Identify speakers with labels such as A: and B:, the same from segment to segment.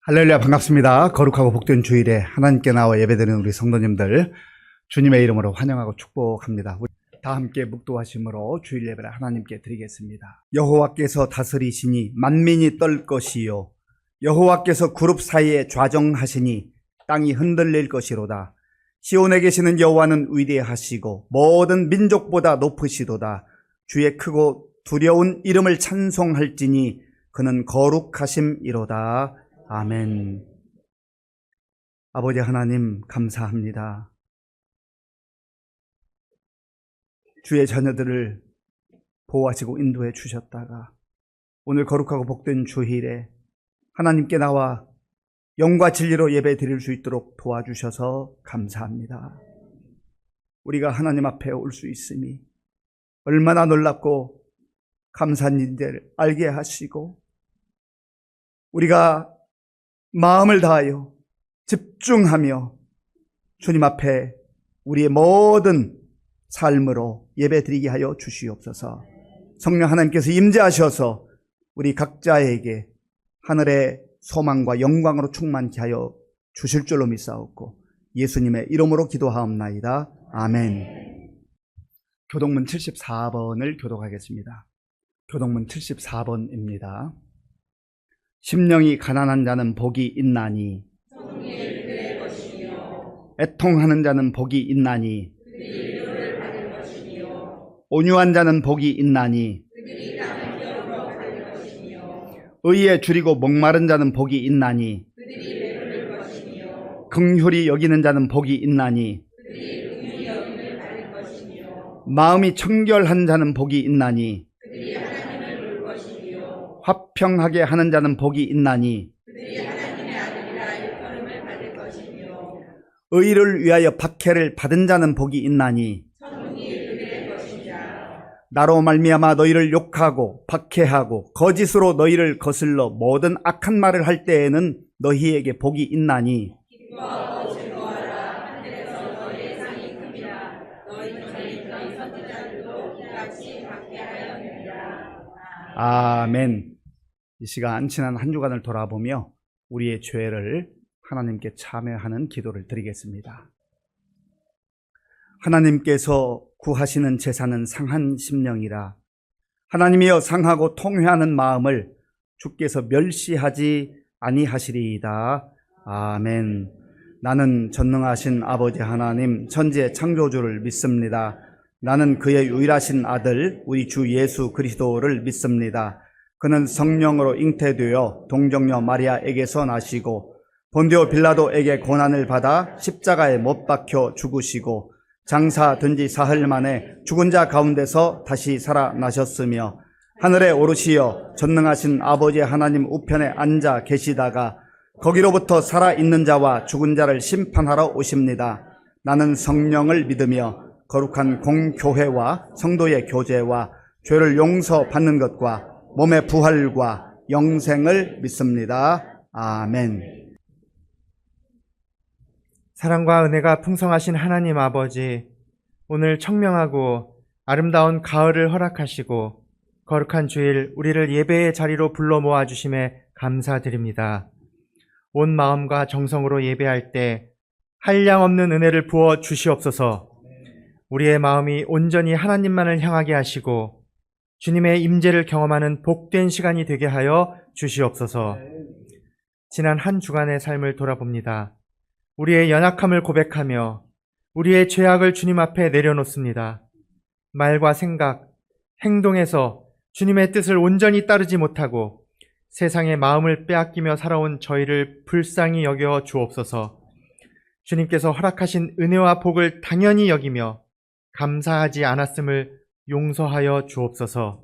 A: 할렐루야, 반갑습니다. 거룩하고 복된 주일에 하나님께 나와 예배드리는 우리 성도님들 주님의 이름으로 환영하고 축복합니다. 우리 다 함께 묵도하심으로 주일 예배를 하나님께 드리겠습니다. 여호와께서 다스리시니 만민이 떨 것이요, 여호와께서 그룹 사이에 좌정하시니 땅이 흔들릴 것이로다. 시온에 계시는 여호와는 위대하시고 모든 민족보다 높으시도다. 주의 크고 두려운 이름을 찬송할지니 그는 거룩하심이로다. 아멘. 아버지 하나님, 감사합니다. 주의 자녀들을 보호하시고 인도해 주셨다가 오늘 거룩하고 복된 주일에 하나님께 나와 영과 진리로 예배 드릴 수 있도록 도와주셔서 감사합니다. 우리가 하나님 앞에 올 수 있음이 얼마나 놀랍고 감사한 일인지를 알게 하시고, 우리가 마음을 다하여 집중하며 주님 앞에 우리의 모든 삶으로 예배드리게 하여 주시옵소서. 성령 하나님께서 임재하셔서 우리 각자에게 하늘의 소망과 영광으로 충만케 하여 주실 줄로 믿사옵고 예수님의 이름으로 기도하옵나이다. 아멘. 교동문 74번을 교독하겠습니다. 교동문 74번입니다. 심령이 가난한 자는 복이 있나니 애통하는 자는 복이 있나니 온유한 자는 복이 있나니 의에 줄이고 목마른 자는 복이 있나니 긍휼히 여기는 자는 복이 있나니 마음이 청결한 자는 복이 있나니 화평하게 하는 자는 복이 있나니 의를 위하여 박해를 받은 자는 복이 있나니 나로 말미암아 너희를 욕하고 박해하고 거짓으로 너희를 거슬러 모든 악한 말을 할 때에는 너희에게 복이 있나니 아멘. 이 시간 지난 한 주간을 돌아보며 우리의 죄를 하나님께 참회하는 기도를 드리겠습니다. 하나님께서 구하시는 제사는 상한 심령이라. 하나님이여, 상하고 통회하는 마음을 주께서 멸시하지 아니하시리이다. 아멘. 나는 전능하신 아버지 하나님 천지의 창조주를 믿습니다. 나는 그의 유일하신 아들 우리 주 예수 그리스도를 믿습니다. 그는 성령으로 잉태되어 동정녀 마리아에게서 나시고 본디오 빌라도에게 고난을 받아 십자가에 못 박혀 죽으시고 장사된 지 사흘 만에 죽은 자 가운데서 다시 살아나셨으며 하늘에 오르시어 전능하신 아버지 하나님 우편에 앉아 계시다가 거기로부터 살아있는 자와 죽은 자를 심판하러 오십니다. 나는 성령을 믿으며 거룩한 공교회와 성도의 교제와 죄를 용서받는 것과 몸의 부활과 영생을 믿습니다. 아멘.
B: 사랑과 은혜가 풍성하신 하나님 아버지, 오늘 청명하고 아름다운 가을을 허락하시고 거룩한 주일 우리를 예배의 자리로 불러 모아주심에 감사드립니다. 온 마음과 정성으로 예배할 때 한량없는 은혜를 부어 주시옵소서. 우리의 마음이 온전히 하나님만을 향하게 하시고 주님의 임재를 경험하는 복된 시간이 되게 하여 주시옵소서. 지난 한 주간의 삶을 돌아봅니다. 우리의 연약함을 고백하며 우리의 죄악을 주님 앞에 내려놓습니다. 말과 생각, 행동에서 주님의 뜻을 온전히 따르지 못하고 세상의 마음을 빼앗기며 살아온 저희를 불쌍히 여겨 주옵소서. 주님께서 허락하신 은혜와 복을 당연히 여기며 감사하지 않았음을 용서하여 주옵소서.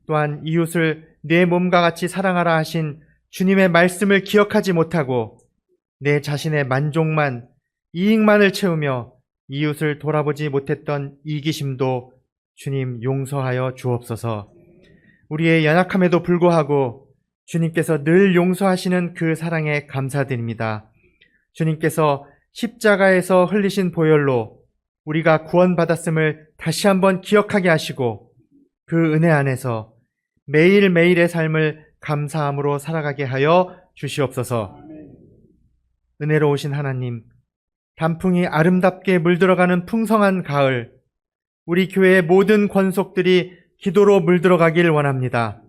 B: 또한 이웃을 내 몸과 같이 사랑하라 하신 주님의 말씀을 기억하지 못하고 내 자신의 만족만, 이익만을 채우며 이웃을 돌아보지 못했던 이기심도 주님 용서하여 주옵소서. 우리의 연약함에도 불구하고 주님께서 늘 용서하시는 그 사랑에 감사드립니다. 주님께서 십자가에서 흘리신 보혈로 우리가 구원받았음을 다시 한번 기억하게 하시고 그 은혜 안에서 매일매일의 삶을 감사함으로 살아가게 하여 주시옵소서. 은혜로우신 하나님, 단풍이 아름답게 물들어가는 풍성한 가을, 우리 교회의 모든 권속들이 기도로 물들어가길 원합니다.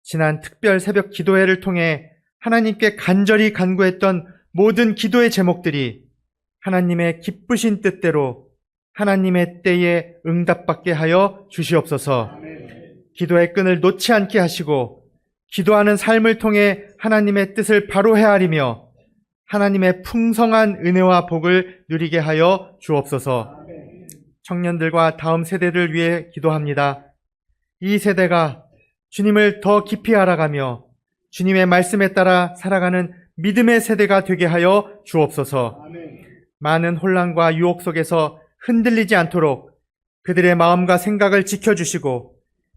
B: 지난 특별 새벽 기도회를 통해 하나님께 간절히 간구했던 모든 기도의 제목들이 하나님의 기쁘신 뜻대로 하나님의 때에 응답받게 하여 주시옵소서. 기도의 끈을 놓지 않게 하시고 기도하는 삶을 통해 하나님의 뜻을 바로 헤아리며 하나님의 풍성한 은혜와 복을 누리게 하여 주옵소서. 청년들과 다음 세대를 위해 기도합니다. 이 세대가 주님을 더 깊이 알아가며 주님의 말씀에 따라 살아가는 믿음의 세대가 되게 하여 주옵소서. 많은 혼란과 유혹 속에서 흔들리지 않도록 그들의 마음과 생각을 지켜주시고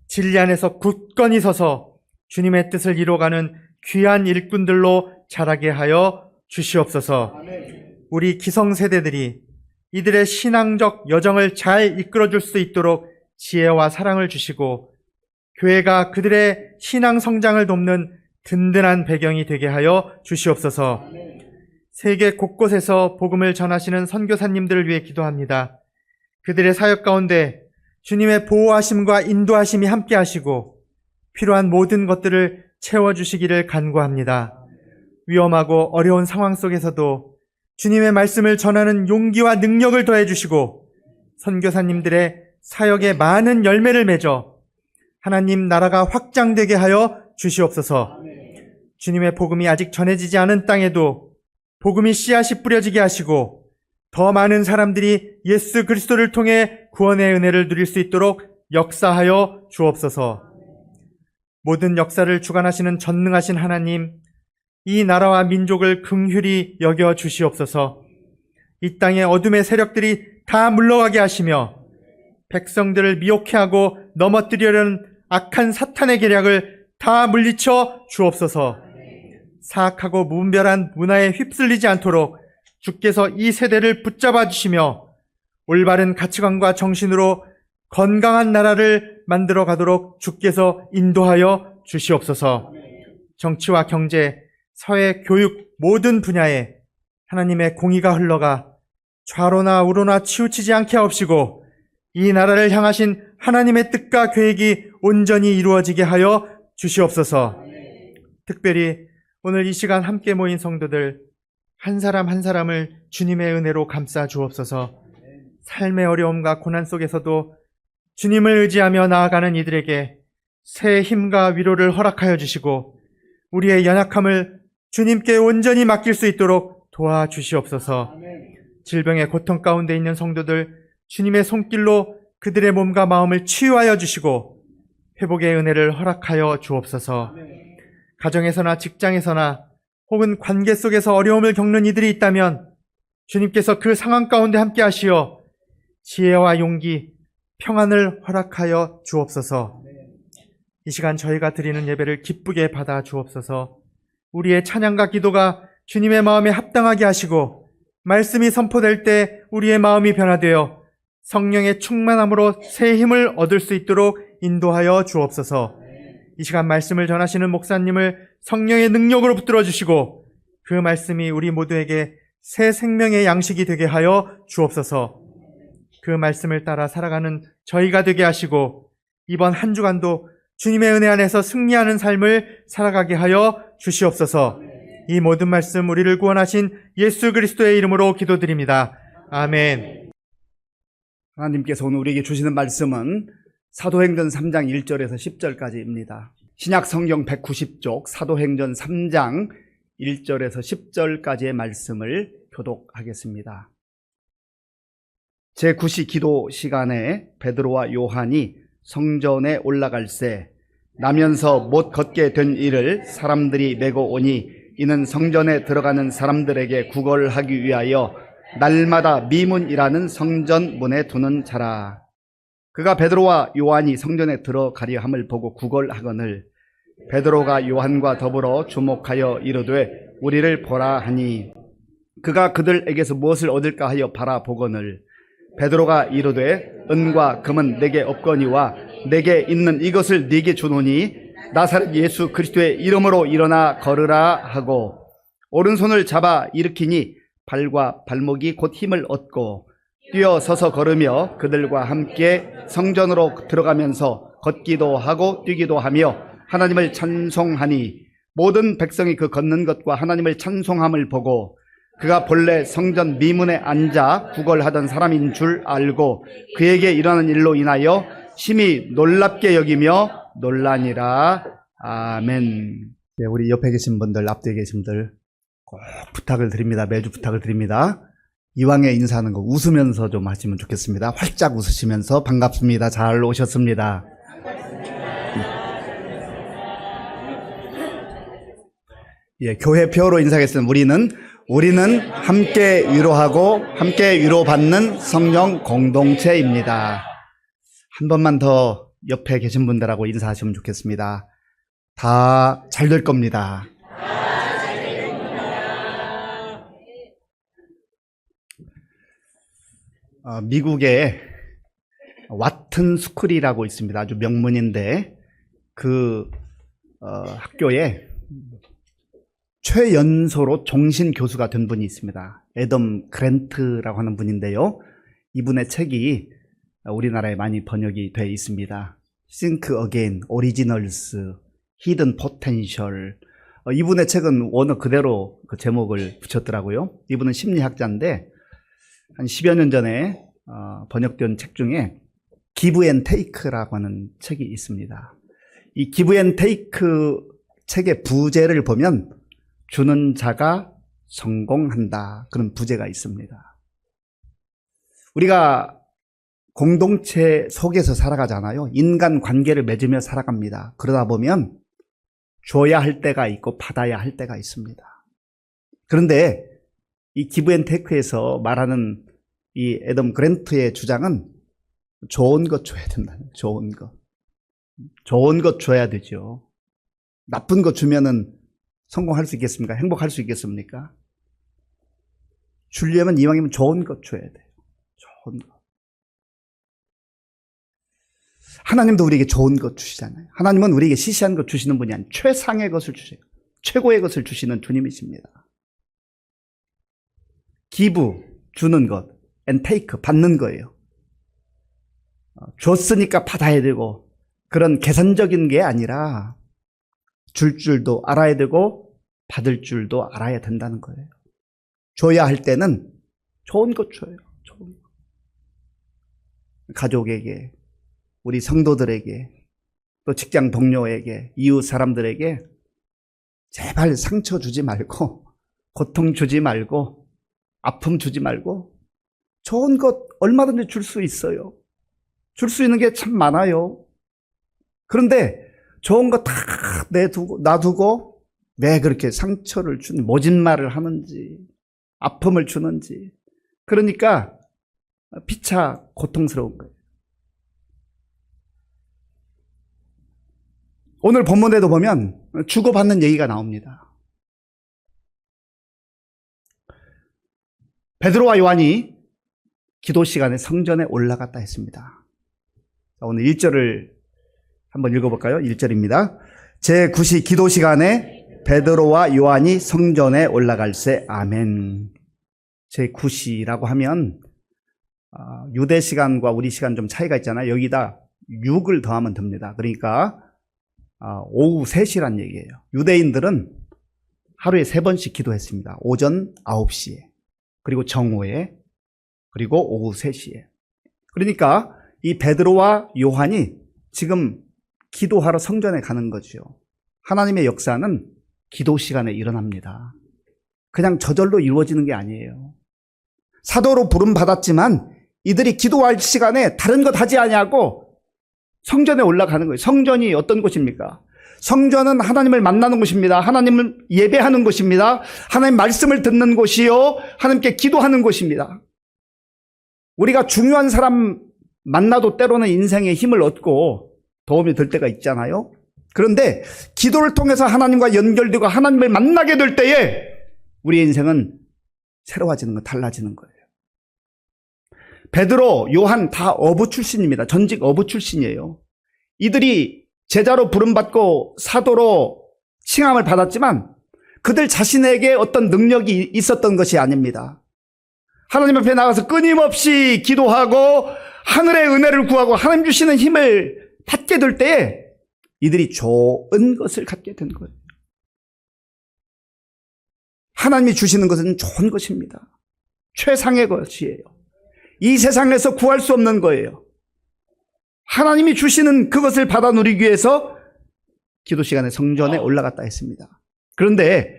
B: 진리 안에서 굳건히 서서 주님의 뜻을 이뤄가는 귀한 일꾼들로 자라게 하여 주시옵소서. 우리 기성세대들이 이들의 신앙적 여정을 잘 이끌어줄 수 있도록 지혜와 사랑을 주시고 교회가 그들의 신앙 성장을 돕는 든든한 배경이 되게 하여 주시옵소서. 세계 곳곳에서 복음을 전하시는 선교사님들을 위해 기도합니다. 그들의 사역 가운데 주님의 보호하심과 인도하심이 함께 하시고 필요한 모든 것들을 채워주시기를 간구합니다. 위험하고 어려운 상황 속에서도 주님의 말씀을 전하는 용기와 능력을 더해주시고 선교사님들의 사역에 많은 열매를 맺어 하나님 나라가 확장되게 하여 주시옵소서. 주님의 복음이 아직 전해지지 않은 땅에도 복음이 씨앗이 뿌려지게 하시고 더 많은 사람들이 예수 그리스도를 통해 구원의 은혜를 누릴 수 있도록 역사하여 주옵소서. 모든 역사를 주관하시는 전능하신 하나님, 이 나라와 민족을 긍휼히 여겨 주시옵소서. 이 땅의 어둠의 세력들이 다 물러가게 하시며 백성들을 미혹해 하고 넘어뜨리려는 악한 사탄의 계략을 다 물리쳐 주옵소서. 사악하고 무분별한 문화에 휩쓸리지 않도록 주께서 이 세대를 붙잡아 주시며 올바른 가치관과 정신으로 건강한 나라를 만들어 가도록 주께서 인도하여 주시옵소서. 정치와 경제, 사회, 교육 모든 분야에 하나님의 공의가 흘러가 좌로나 우로나 치우치지 않게 하옵시고 이 나라를 향하신 하나님의 뜻과 계획이 온전히 이루어지게 하여 주시옵소서. 특별히 오늘 이 시간 함께 모인 성도들 한 사람 한 사람을 주님의 은혜로 감싸 주옵소서. 삶의 어려움과 고난 속에서도 주님을 의지하며 나아가는 이들에게 새 힘과 위로를 허락하여 주시고 우리의 연약함을 주님께 온전히 맡길 수 있도록 도와주시옵소서. 질병의 고통 가운데 있는 성도들 주님의 손길로 그들의 몸과 마음을 치유하여 주시고 회복의 은혜를 허락하여 주옵소서. 가정에서나 직장에서나 혹은 관계 속에서 어려움을 겪는 이들이 있다면 주님께서 그 상황 가운데 함께 하시어 지혜와 용기, 평안을 허락하여 주옵소서. 이 시간 저희가 드리는 예배를 기쁘게 받아 주옵소서. 우리의 찬양과 기도가 주님의 마음에 합당하게 하시고 말씀이 선포될 때 우리의 마음이 변화되어 성령의 충만함으로 새 힘을 얻을 수 있도록 인도하여 주옵소서. 이 시간 말씀을 전하시는 목사님을 성령의 능력으로 붙들어 주시고 그 말씀이 우리 모두에게 새 생명의 양식이 되게 하여 주옵소서. 그 말씀을 따라 살아가는 저희가 되게 하시고 이번 한 주간도 주님의 은혜 안에서 승리하는 삶을 살아가게 하여 주시옵소서. 이 모든 말씀 우리를 구원하신 예수 그리스도의 이름으로 기도드립니다. 아멘.
A: 하나님께서 오늘 우리에게 주시는 말씀은 사도행전 3장 1절에서 10절까지입니다. 신약 성경 190쪽 사도행전 3장 1절에서 10절까지의 말씀을 교독하겠습니다. 제9시 기도 시간에 베드로와 요한이 성전에 올라갈새 나면서 못 걷게 된 이를 사람들이 메고 오니 이는 성전에 들어가는 사람들에게 구걸하기 위하여 날마다 미문이라는 성전 문에 두는 자라. 그가 베드로와 요한이 성전에 들어가려 함을 보고 구걸하거늘 베드로가 요한과 더불어 주목하여 이르되 우리를 보라 하니 그가 그들에게서 무엇을 얻을까 하여 바라보거늘 베드로가 이르되 은과 금은 내게 없거니와 내게 있는 이것을 네게 주노니 나사렛 예수 그리스도의 이름으로 일어나 걸으라 하고 오른손을 잡아 일으키니 발과 발목이 곧 힘을 얻고 뛰어 서서 걸으며 그들과 함께 성전으로 들어가면서 걷기도 하고 뛰기도 하며 하나님을 찬송하니 모든 백성이 그 걷는 것과 하나님을 찬송함을 보고 그가 본래 성전 미문에 앉아 구걸하던 사람인 줄 알고 그에게 일어난 일로 인하여 심히 놀랍게 여기며 놀라니라. 아멘. 네, 우리 옆에 계신 분들, 앞뒤에 계신 분들 꼭 부탁을 드립니다. 매주 부탁을 드립니다. 이왕에 인사하는 거 웃으면서 좀 하시면 좋겠습니다. 활짝 웃으시면서 반갑습니다. 잘 오셨습니다. 예, 교회 표어로 인사하겠습니다. 우리는 함께 위로하고 함께 위로받는 성령 공동체입니다. 한 번만 더 옆에 계신 분들하고 인사하시면 좋겠습니다. 다 잘 될 겁니다. 미국에 와튼 스쿨이라고 있습니다. 아주 명문인데 그 학교에 최연소로 종신 교수가 된 분이 있습니다. 애덤 그랜트라고 하는 분인데요. 이분의 책이 우리나라에 많이 번역이 되어 있습니다. Think Again, Originals, Hidden Potential. 이분의 책은 원어 그대로 그 제목을 붙였더라고요. 이분은 심리학자인데 한 10여 년 전에 번역된 책 중에 Give and Take라고 하는 책이 있습니다. 이 Give and Take 책의 부제를 보면 주는 자가 성공한다. 그런 부제가 있습니다. 우리가 공동체 속에서 살아가잖아요. 인간 관계를 맺으며 살아갑니다. 그러다 보면 줘야 할 때가 있고 받아야 할 때가 있습니다. 그런데 이 기브 앤 테이크에서 말하는 이 애덤 그랜트의 주장은 좋은 것 줘야 된다는 거예요. 좋은 것. 좋은 것 줘야 되죠. 나쁜 것 주면은 성공할 수 있겠습니까? 행복할 수 있겠습니까? 주려면 이왕이면 좋은 것 줘야 돼요. 좋은 것. 하나님도 우리에게 좋은 것 주시잖아요. 하나님은 우리에게 시시한 것 주시는 분이 아니에요. 최상의 것을 주세요. 최고의 것을 주시는 주님이십니다. give, 주는 것, and take, 받는 거예요. 줬으니까 받아야 되고 그런 계산적인 게 아니라 줄 줄도 알아야 되고 받을 줄도 알아야 된다는 거예요. 줘야 할 때는 좋은 것 줘요. 좋은 것. 가족에게, 우리 성도들에게, 또 직장 동료에게, 이웃 사람들에게 제발 상처 주지 말고 고통 주지 말고 아픔 주지 말고 좋은 것 얼마든지 줄 수 있어요. 줄 수 있는 게 참 많아요. 그런데 좋은 거 다 놔두고 왜 그렇게 상처를 주는 모진 말을 하는지 아픔을 주는지 그러니까 피차 고통스러운 거예요. 오늘 본문에도 보면 주고받는 얘기가 나옵니다. 베드로와 요한이 기도 시간에 성전에 올라갔다 했습니다. 오늘 1절을 한번 읽어볼까요? 1절입니다. 제9시 기도 시간에 베드로와 요한이 성전에 올라갈새. 아멘. 제9시라고 하면 유대 시간과 우리 시간 좀 차이가 있잖아요. 여기다 6을 더하면 됩니다. 그러니까 오후 3시란 얘기예요. 유대인들은 하루에 3번씩 기도했습니다. 오전 9시에, 그리고 정오에, 그리고 오후 3시에. 그러니까 이 베드로와 요한이 지금 기도하러 성전에 가는 거죠. 하나님의 역사는 기도 시간에 일어납니다. 그냥 저절로 이루어지는 게 아니에요. 사도로 부름받았지만 이들이 기도할 시간에 다른 것 하지 아니하고 성전에 올라가는 거예요. 성전이 어떤 곳입니까? 성전은 하나님을 만나는 곳입니다. 하나님을 예배하는 곳입니다. 하나님 말씀을 듣는 곳이요, 하나님께 기도하는 곳입니다. 우리가 중요한 사람 만나도 때로는 인생에 힘을 얻고 도움이 될 때가 있잖아요. 그런데 기도를 통해서 하나님과 연결되고 하나님을 만나게 될 때에 우리의 인생은 새로워지는 거, 달라지는 거예요. 베드로, 요한 다 어부 출신입니다. 전직 어부 출신이에요. 이들이 제자로 부름받고 사도로 칭함을 받았지만 그들 자신에게 어떤 능력이 있었던 것이 아닙니다. 하나님 앞에 나가서 끊임없이 기도하고 하늘의 은혜를 구하고 하나님 주시는 힘을 받게 될 때에 이들이 좋은 것을 갖게 된 거예요. 하나님이 주시는 것은 좋은 것입니다. 최상의 것이에요. 이 세상에서 구할 수 없는 거예요. 하나님이 주시는 그것을 받아 누리기 위해서 기도 시간에 성전에 올라갔다 했습니다. 그런데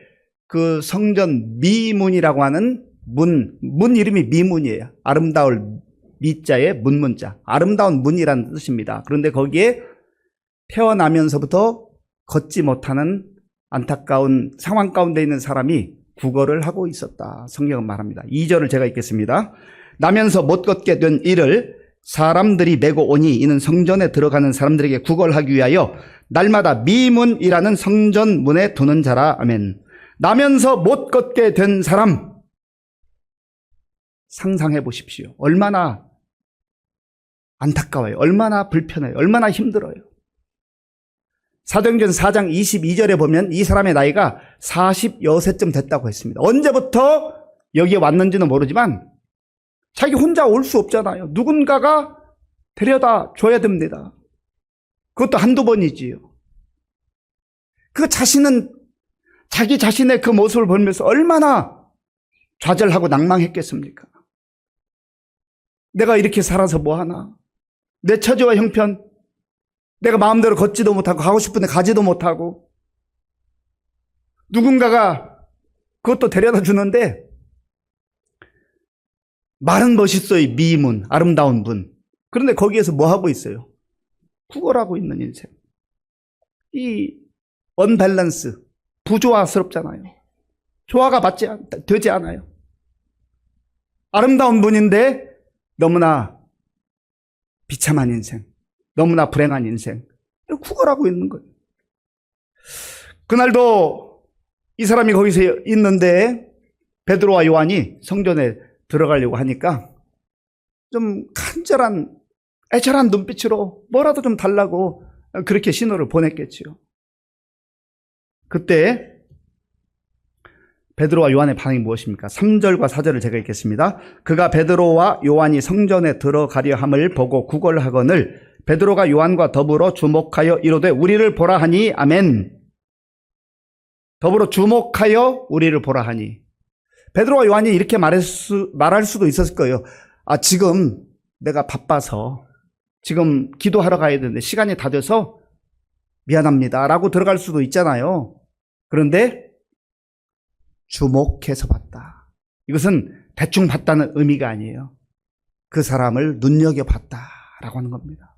A: 그 성전 미문이라고 하는 문 이름이 미문이에요. 아름다울 미자에 문문자. 아름다운 문이라는 뜻입니다. 그런데 거기에 태어나면서부터 걷지 못하는 안타까운 상황 가운데 있는 사람이 구걸을 하고 있었다. 성경은 말합니다. 2절을 제가 읽겠습니다. 나면서 못 걷게 된 이를 사람들이 메고 오니 이는 성전에 들어가는 사람들에게 구걸하기 위하여 날마다 미문이라는 성전 문에 두는 자라. 아멘. 나면서 못 걷게 된 사람 상상해 보십시오. 얼마나 안타까워요. 얼마나 불편해요. 얼마나 힘들어요. 사도행전 4장 22절에 보면 이 사람의 나이가 40여세쯤 됐다고 했습니다. 언제부터 여기에 왔는지는 모르지만 자기 혼자 올 수 없잖아요. 누군가가 데려다 줘야 됩니다. 그것도 한두 번이지요. 그 자신은 자기 자신의 그 모습을 보면서 얼마나 좌절하고 낭망했겠습니까? 내가 이렇게 살아서 뭐하나? 내 처지와 형편, 내가 마음대로 걷지도 못하고 가고 싶은데 가지도 못하고 누군가가 그것도 데려다 주는데 말은 멋있어요. 미문, 아름다운 분. 그런데 거기에서 뭐 하고 있어요? 구걸하고 있는 인생. 이 언밸런스, 부조화스럽잖아요. 조화가 되지 않아요. 아름다운 분인데 너무나 비참한 인생, 너무나 불행한 인생. 구걸하고 있는 거예요. 그날도 이 사람이 거기서 있는데 베드로와 요한이 성전에 들어가려고 하니까 좀 간절한 애절한 눈빛으로 뭐라도 좀 달라고 그렇게 신호를 보냈겠지요. 그때 베드로와 요한의 반응이 무엇입니까? 3절과 4절을 제가 읽겠습니다. 그가 베드로와 요한이 성전에 들어가려 함을 보고 구걸하거늘 베드로가 요한과 더불어 주목하여 이르되 우리를 보라 하니. 아멘. 더불어 주목하여 우리를 보라 하니. 베드로와 요한이 이렇게 말할 수도 있었을 거예요. 지금 내가 바빠서 지금 기도하러 가야 되는데 시간이 다 돼서 미안합니다 라고 들어갈 수도 있잖아요. 그런데 주목해서 봤다. 이것은 대충 봤다는 의미가 아니에요. 그 사람을 눈여겨봤다라고 하는 겁니다.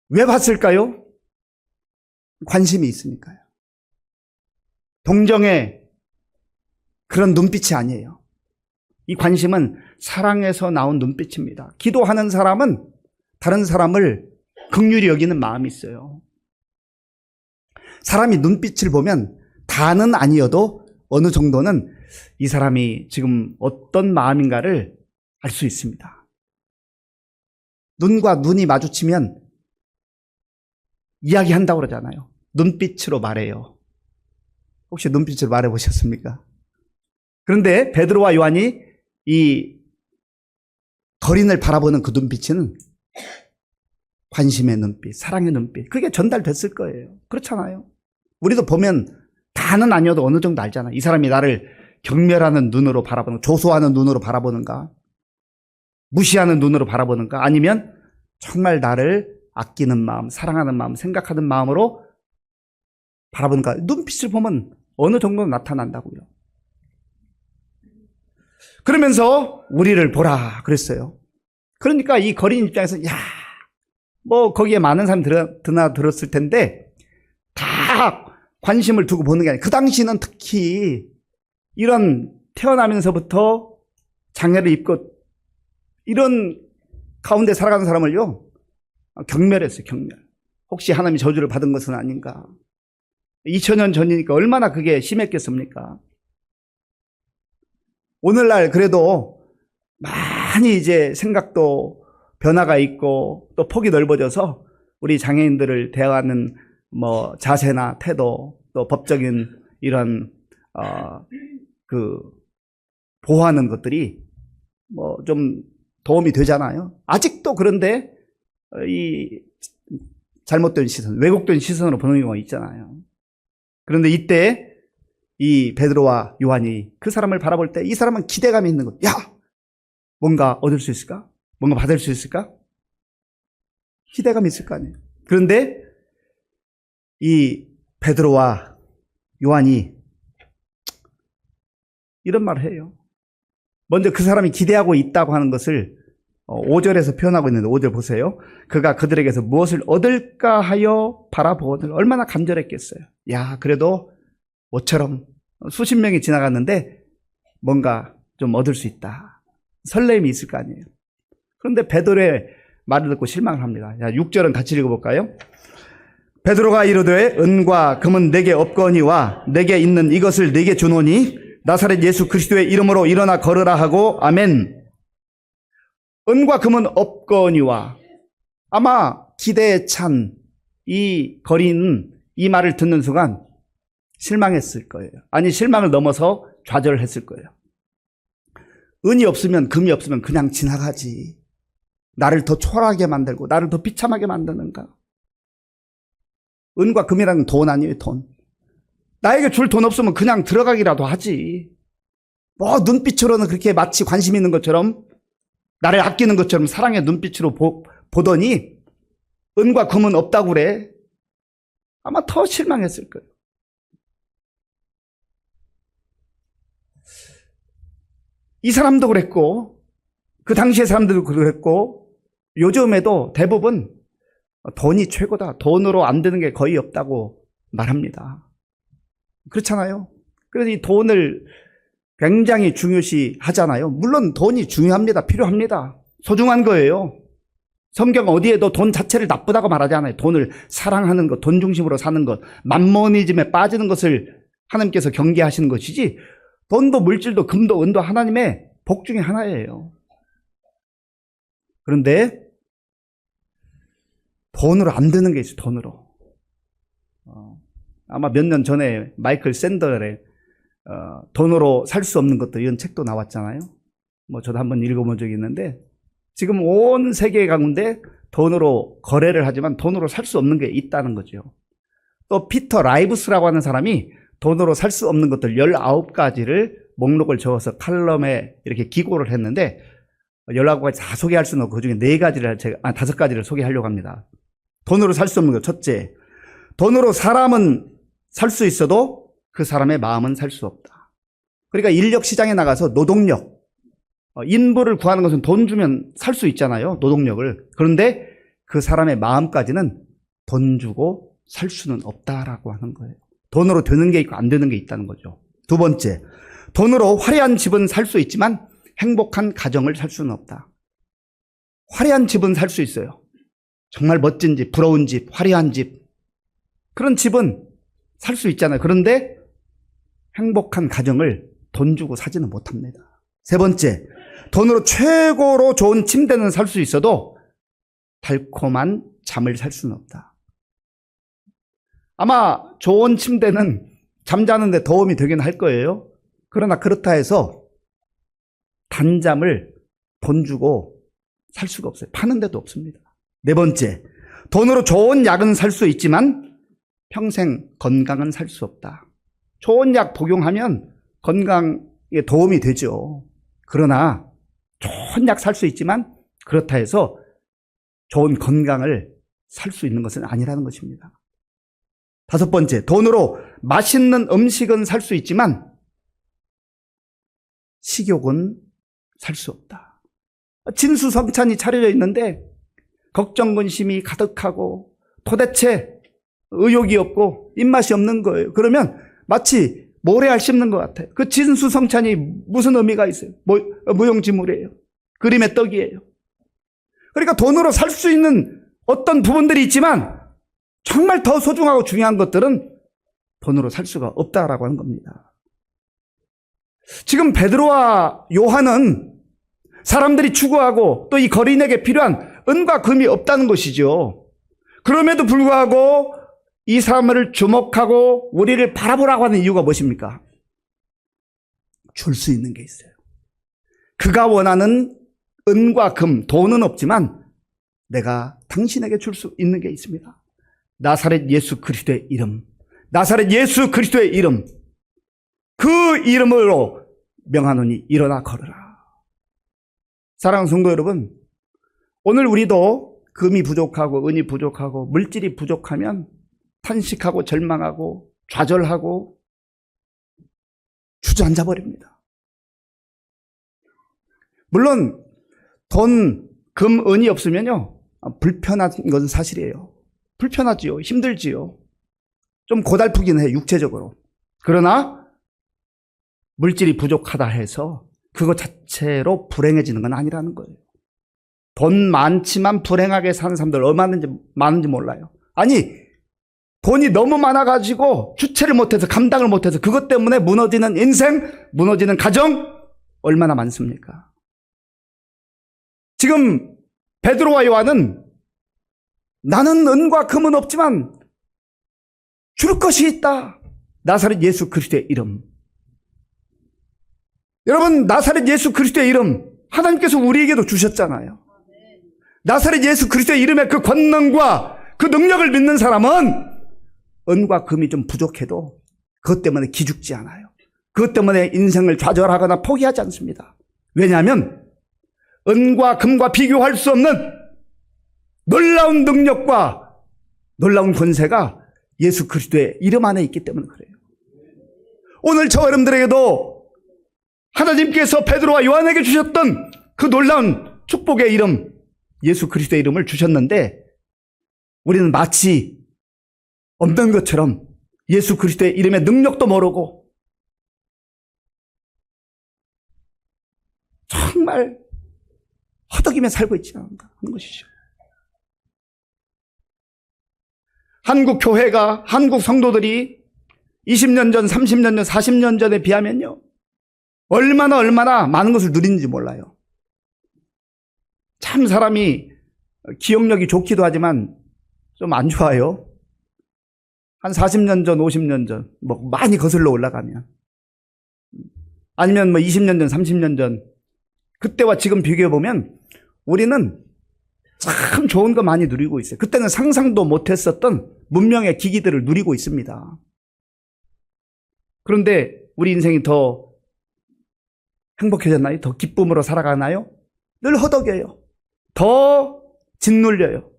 A: 왜 봤을까요? 관심이 있으니까요. 동정의 그런 눈빛이 아니에요. 이 관심은 사랑에서 나온 눈빛입니다. 기도하는 사람은 다른 사람을 긍휼히 여기는 마음이 있어요. 사람이 눈빛을 보면 다는 아니어도 어느 정도는 이 사람이 지금 어떤 마음인가를 알 수 있습니다. 눈과 눈이 마주치면 이야기한다고 그러잖아요. 눈빛으로 말해요. 혹시 눈빛으로 말해보셨습니까? 그런데 베드로와 요한이 이 거린을 바라보는 그 눈빛은 관심의 눈빛, 사랑의 눈빛, 그게 전달됐을 거예요. 그렇잖아요. 우리도 보면 다는 아니어도 어느 정도 알잖아요. 이 사람이 나를 경멸하는 눈으로 바라보는, 조소하는 눈으로 바라보는가, 무시하는 눈으로 바라보는가, 아니면 정말 나를 아끼는 마음, 사랑하는 마음, 생각하는 마음으로 바라보는가. 눈빛을 보면 어느 정도 나타난다고요. 그러면서 우리를 보라 그랬어요. 그러니까 이 거린 입장에서 뭐 거기에 많은 사람이 들었을 텐데 다 관심을 두고 보는 게 아니에요. 그 당시는 특히 이런 태어나면서부터 장애를 입고 이런 가운데 살아가는 사람을요 경멸했어요. 경멸. 혹시 하나님이 저주를 받은 것은 아닌가. 2000년 전이니까 얼마나 그게 심했겠습니까? 오늘날 그래도 많이 이제 생각도 변화가 있고 또 폭이 넓어져서 우리 장애인들을 대하는 뭐 자세나 태도, 또 법적인 이런 보호하는 것들이 뭐 좀 도움이 되잖아요. 아직도 그런데 이 잘못된 시선, 왜곡된 시선으로 보는 경우가 있잖아요. 그런데 이때 이 베드로와 요한이 그 사람을 바라볼 때 이 사람은 기대감이 있는 것. 야! 뭔가 얻을 수 있을까? 뭔가 받을 수 있을까? 기대감이 있을 거 아니에요. 그런데 이 베드로와 요한이 이런 말을 해요. 먼저 그 사람이 기대하고 있다고 하는 것을 5절에서 표현하고 있는데 5절 보세요. 그가 그들에게서 무엇을 얻을까 하여 바라보거늘 얼마나 간절했겠어요. 야, 그래도 모처럼 수십 명이 지나갔는데 뭔가 좀 얻을 수 있다. 설렘이 있을 거 아니에요. 그런데 베드로의 말을 듣고 실망을 합니다. 자, 6절은 같이 읽어볼까요? 베드로가 이르되 은과 금은 내게 없거니와 내게 있는 이것을 내게 주노니 나사렛 예수 그리스도의 이름으로 일어나 걸으라 하고 아멘. 은과 금은 없거니와 아마 기대에 찬 이 거리는 이 말을 듣는 순간 실망했을 거예요. 아니 실망을 넘어서 좌절했을 거예요. 은이 없으면 금이 없으면 그냥 지나가지. 나를 더 초라하게 만들고 나를 더 비참하게 만드는가. 은과 금이라는 돈 아니에요, 돈. 나에게 줄 돈 없으면 그냥 들어가기라도 하지. 뭐 눈빛으로는 그렇게 마치 관심 있는 것처럼 나를 아끼는 것처럼 사랑의 눈빛으로 보더니 은과 금은 없다고 그래. 아마 더 실망했을 거예요. 이 사람도 그랬고 그 당시의 사람들도 그랬고 요즘에도 대부분 돈이 최고다. 돈으로 안 되는 게 거의 없다고 말합니다. 그렇잖아요. 그래서 이 돈을 굉장히 중요시 하잖아요. 물론 돈이 중요합니다. 필요합니다. 소중한 거예요. 성경 어디에도 돈 자체를 나쁘다고 말하지 않아요. 돈을 사랑하는 것, 돈 중심으로 사는 것, 맘모니즘에 빠지는 것을 하나님께서 경계하시는 것이지 돈도 물질도 금도 은도 하나님의 복 중에 하나예요. 그런데 돈으로 안 되는 게 있어요. 돈으로. 아마 몇 년 전에 마이클 샌델의 돈으로 살 수 없는 것들 이런 책도 나왔잖아요. 뭐 저도 한번 읽어본 적이 있는데 지금 온 세계 가운데 돈으로 거래를 하지만 돈으로 살 수 없는 게 있다는 거죠. 또 피터 라이브스라고 하는 사람이 돈으로 살 수 없는 것들 19가지를 목록을 적어서 칼럼에 이렇게 기고를 했는데 19가지 다 소개할 수는 없고 그중에 4가지를 5가지를 소개하려고 합니다. 돈으로 살 수 없는 것. 첫째, 돈으로 사람은 살 수 있어도 그 사람의 마음은 살 수 없다. 그러니까 인력 시장에 나가서 노동력, 인부를 구하는 것은 돈 주면 살 수 있잖아요. 노동력을. 그런데 그 사람의 마음까지는 돈 주고 살 수는 없다라고 하는 거예요. 돈으로 되는 게 있고 안 되는 게 있다는 거죠. 두 번째, 돈으로 화려한 집은 살 수 있지만 행복한 가정을 살 수는 없다. 화려한 집은 살 수 있어요. 정말 멋진 집, 부러운 집, 화려한 집. 그런 집은 살 수 있잖아요. 그런데 행복한 가정을 돈 주고 사지는 못합니다. 세 번째, 돈으로 최고로 좋은 침대는 살 수 있어도 달콤한 잠을 살 수는 없다. 아마 좋은 침대는 잠자는데 도움이 되긴 할 거예요. 그러나 그렇다 해서 단잠을 돈 주고 살 수가 없어요. 파는 데도 없습니다. 네 번째, 돈으로 좋은 약은 살 수 있지만 평생 건강은 살 수 없다. 좋은 약 복용하면 건강에 도움이 되죠. 그러나 좋은 약 살 수 있지만 그렇다 해서 좋은 건강을 살 수 있는 것은 아니라는 것입니다. 다섯 번째, 돈으로 맛있는 음식은 살 수 있지만 식욕은 살 수 없다. 진수성찬이 차려져 있는데 걱정 근심이 가득하고 도대체 의욕이 없고 입맛이 없는 거예요. 그러면 마치 모래알 씹는 것 같아요. 그 진수성찬이 무슨 의미가 있어요? 무용지물이에요. 그림의 떡이에요. 그러니까 돈으로 살 수 있는 어떤 부분들이 있지만 정말 더 소중하고 중요한 것들은 돈으로 살 수가 없다라고 하는 겁니다. 지금 베드로와 요한은 사람들이 추구하고 또 이 거린에게 필요한 은과 금이 없다는 것이죠. 그럼에도 불구하고 이 사람을 주목하고 우리를 바라보라고 하는 이유가 무엇입니까? 줄 수 있는 게 있어요. 그가 원하는 은과 금, 돈은 없지만 내가 당신에게 줄 수 있는 게 있습니다. 나사렛 예수 그리스도의 이름, 나사렛 예수 그리스도의 이름, 그 이름으로 명하노니 일어나 걸으라. 사랑하는 성도 여러분, 오늘 우리도 금이 부족하고 은이 부족하고 물질이 부족하면 탄식하고 절망하고 좌절하고 주저앉아 버립니다. 물론 돈, 금, 은이 없으면요 불편한 건 사실이에요. 불편하지요. 힘들지요. 좀 고달프긴 해, 육체적으로. 그러나 물질이 부족하다 해서 그것 자체로 불행해지는 건 아니라는 거예요. 돈 많지만 불행하게 사는 사람들 얼마나 많은지 몰라요. 아니, 돈이 너무 많아가지고 주체를 못해서, 감당을 못해서 그것 때문에 무너지는 인생, 무너지는 가정 얼마나 많습니까? 지금 베드로와 요한은 나는 은과 금은 없지만 줄 것이 있다. 나사렛 예수 그리스도의 이름. 여러분, 나사렛 예수 그리스도의 이름 하나님께서 우리에게도 주셨잖아요. 나사렛 예수 그리스도의 이름의 그 권능과 그 능력을 믿는 사람은 은과 금이 좀 부족해도 그것 때문에 기죽지 않아요. 그것 때문에 인생을 좌절하거나 포기하지 않습니다. 왜냐하면 은과 금과 비교할 수 없는 놀라운 능력과 놀라운 권세가 예수 그리스도의 이름 안에 있기 때문에 그래요. 오늘 저 여러분들에게도 하나님께서 베드로와 요한에게 주셨던 그 놀라운 축복의 이름, 예수 그리스도의 이름을 주셨는데 우리는 마치 없는 것처럼 예수 그리스도의 이름의 능력도 모르고 정말 허덕이며 살고 있지 않은가 하는 것이죠. 한국 교회가, 한국 성도들이 20년 전, 30년 전, 40년 전에 비하면요 얼마나 많은 것을 누리는지 몰라요. 참 사람이 기억력이 좋기도 하지만 좀 안 좋아요. 한 40년 전, 50년 전, 뭐 많이 거슬러 올라가면. 아니면 뭐 20년 전, 30년 전. 그때와 지금 비교해보면 우리는 참 좋은 거 많이 누리고 있어요. 그때는 상상도 못했었던 문명의 기기들을 누리고 있습니다. 그런데 우리 인생이 더 행복해졌나요? 더 기쁨으로 살아가나요? 늘 허덕여요. 더 짓눌려요.